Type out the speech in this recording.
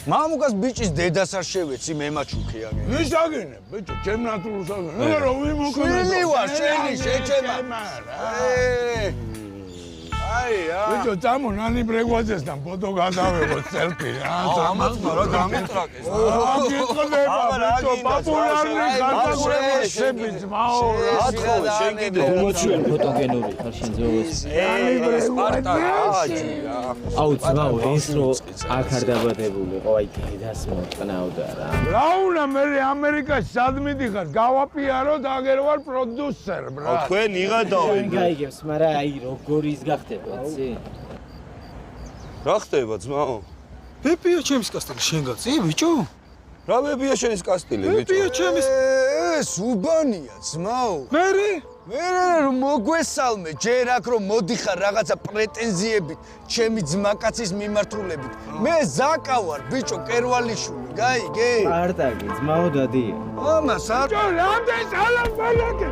მამუკას ბიჭის დედას არ შევეცი მე მაჩუქიაგე. ვის აგინე, ბიჭო, ჩემ ნატურს აგინე. რა ვიმოქმედო. შვილი ვარ, შენი შეჩემა. აია. ბიჭო, წამო ნანი ბრეგვაძესთან ფოტო გადავიღოთ სელფი რა. ამაც რა გამიტრაკეს. აგიწყდება, ბიჭო, პოპულარული ხალხურებები ძმაო რა. ათხოვე შენ კიდე უმოჩვენ ფოტოგენური ხარ შენ ზოგადად. აუ ძმაო ეს რო აქ არ დაბადებულიყო აი დედას მოწყნავდა რა. რა უნდა მე ამერიკაში სად მიდიხარ? გავაპიაროთ აგერ ვარ პროდიუსერ, ბრატ. თქვენ იღადავ. გაიგებს, მაგრამ აი როგორ ის გახდება, იცი? რა ხდება ძმაო? ბებია ჩემის კასტილი შენ გაწი ბიჭო? რა ვებია შენის კასტილი ბიჭო? ბებია ჩემის ეს უბანია ძმაო. მერე მე რომ მოგვესალმე ჯერ აქ რომ მოდიხარ რაღაცა პრეტენზიებით ჩემი ძმაკაცის მიმართულებით. მე ზაკა ვარ ბიჭო კერვალიშვილი, გაიგე? პარტაგი ძმაო დადია. ამას არ რამდენი სალამ ბალაკე